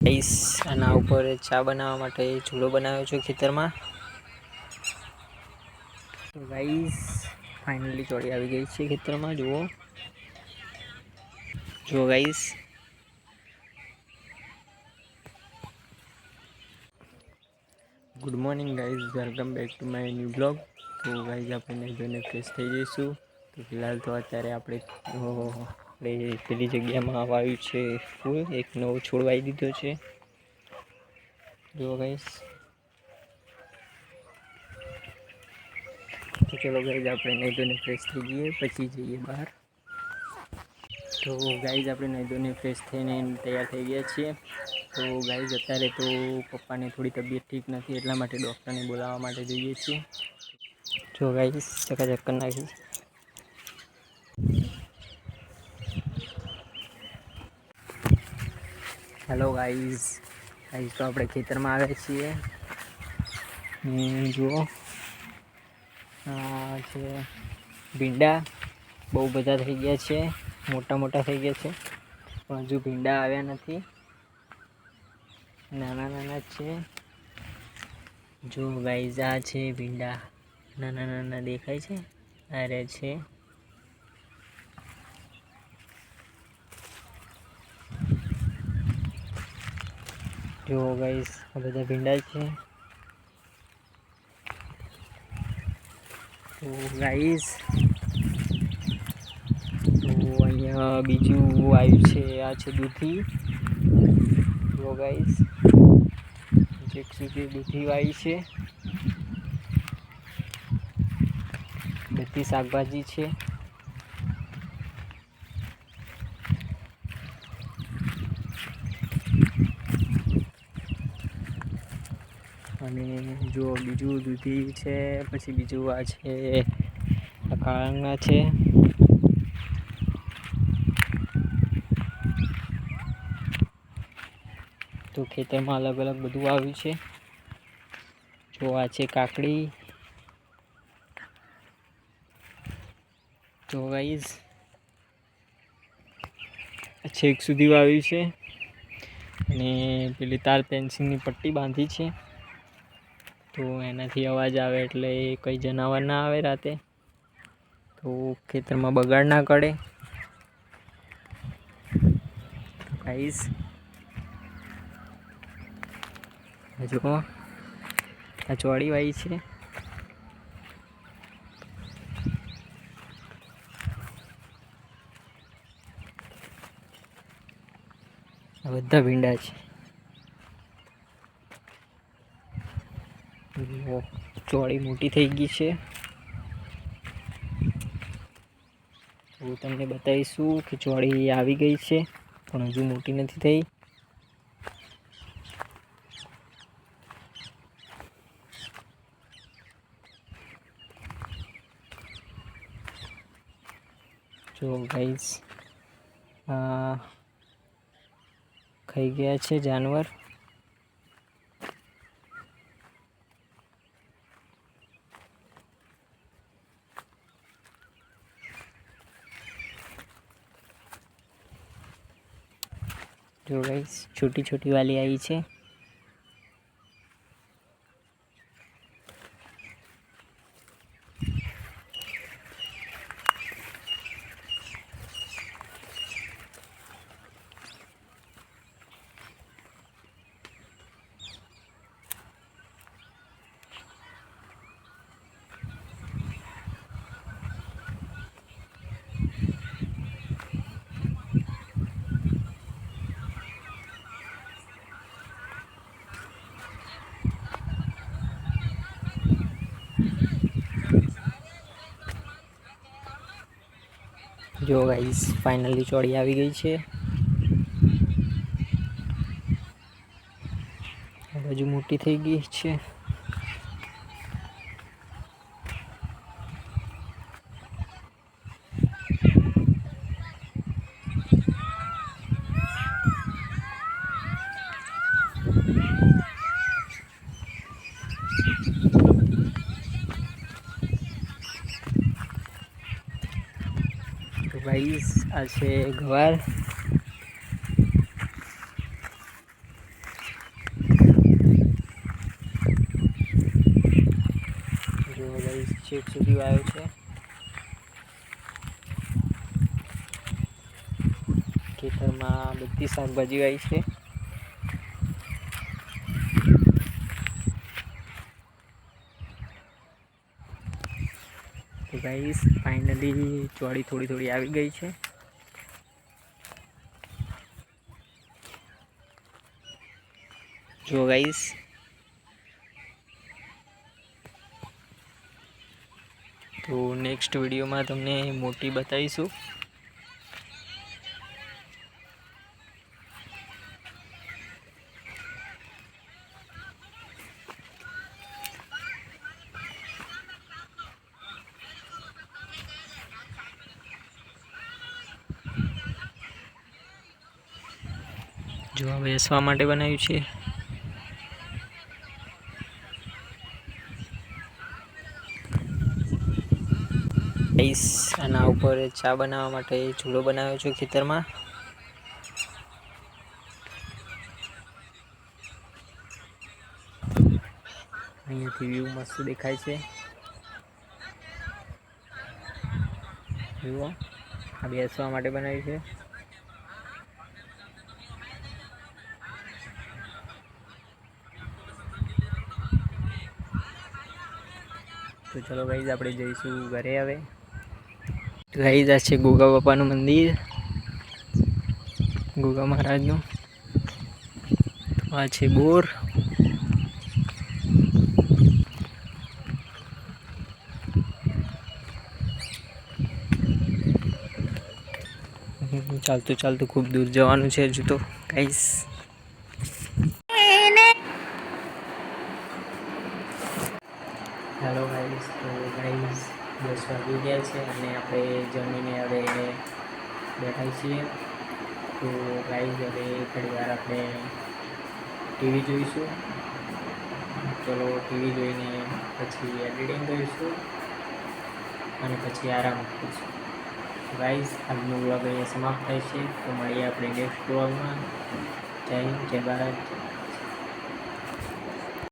Guys આના ઉપર ચા બનાવવા માટે ચૂલો બનાવ્યો છે ખેતરમાં. તો ગાઈસ ફાઇનલી ચોળી આવી ગઈ છે ખેતરમાં. જુઓ guys. Good morning guys, welcome back to my new blog. તો ગાઈસ આપણે જોઈને ફ્રેશ થઈ જઈશું. તો ફિલહાલ તો અત્યારે આપણે પેલી જગ્યામાં આવ્યું છે ફૂલ, એક નવો છોડ વાવી દીધો છે. જુઓ ગાઈસ. તો ચલો ગાઈસ આપણે નહીં ધોઈને ફ્રેશ થઈ જઈએ પછી જઈએ બહાર. તો ગાઈસ આપણે નહીં ધોઈને ફ્રેશ થઈને તૈયાર થઈ ગયા છીએ. તો ગાઈસ અત્યારે તો પપ્પાને થોડી તબિયત ઠીક નથી, એટલા માટે ડૉક્ટરને બોલાવવા માટે જઈએ છીએ. જો ગાઈસ ચકાચક કરી નાખી. Hello guys. તો આપણે ખેતરમાં આવ્યા છીએ. જુઓ આ છે ભીંડા. બહુ બધા થઈ ગયા છે, મોટા થઈ ગયા છે, પણ હજુ ભીંડા આવ્યા નથી. નાના છે. જો ગાઈસ આ છે ભીંડા, નાના દેખાય છે. આ રે છે. જો ગાઈસ આ બધા ભીંડા છે. તો ગાઈસ તો અહીંયા બીજું આવ્યું છે, આ છે દૂધી. જો ગાઈસ એક સુધી દૂધી વાવી છે. બધી શાકભાજી છે. અને જો બીજું દૂધી છે, પછી બીજું આ છે કાળાંગણા છે. તો ખેતરમાં અલગ અલગ બધું આવ્યું છે. જો આ છે કાકડી. તો ગાઈસ છેક સુધી વાવ્યું છે. અને પેલી તાર પેન્સિલની પટ્ટી બાંધી છે, તો એનાથી અવાજ આવે એટલે કંઈ જનાવર ના આવે રાતે, તો ખેતરમાં બગાડ ના કરે. ગાઈસ જો આ ચોળી વાવી છે. આ બધા ભીંડા છે. ચોળી મોટી થઈ ગઈ છે. હું તમને બતાવીશું કે ચોળી આવી ગઈ છે, પણ હજુ મોટી નથી થઈ. જો ગાઈસ ખાઈ ગયા છે જાનવર. જો ગાઈસ छोटी वाली आई છે. જો ગાઈસ ફાઇનલી ચોળી આવી ગઈ છે. હજુ મોટી થઈ ગઈ છે. તો ગાઈસ આ છે ગવાર. છેક સુધી વાવ્યો છે. ખેતરમાં બધી શાકભાજી વાવી છે. તો ગાઈસ ફાઇનલી ચોળી થોડી આવી ગઈ છે. જો ગાઈસ તો નેક્સ્ટ વિડીયોમાં તમને મોટી બતાવીશું. જો આ બેસવા માટે બનાવ્યું છે. ગાઈસ આના ઉપર ચા બનાવવા માટે ચૂલો બનાવ્યો છે ખેતરમાં. અહીંયાથી વ્યૂ મસ્ત દેખાય છે. જુઓ આ બેસવા માટે બનાવ્યું છે. તો ચલો ગાઈઝ આપણે જઈશું ઘરે હવે. ગાઈઝ આ છે ગોગા બાપાનું મંદિર, ગોગા મહારાજનું. આ છે બોર. ચાલતું ખૂબ દૂર જવાનું છે હજુ તો ગાઈઝ. હેલો ગાઈઝ, તો ગાઈઝ 10 વાગી ગયા છે અને આપણે જમીને હવે બેઠા છીએ. તો ગાઈઝ હવે થોડી વાર આપણે ટીવી જોઈશું. ચલો ટીવી જોઈને પછી એડિટિંગ કરીશું અને પછી આરામ કરીશું. ગાઈઝ આજનો વ્લોગ અહીંયા સમાપ્ત થાય છે. તો મળીએ આપણે નેક્સ્ટ વ્લોગમાં. જય હિન્દ, જય ભારત.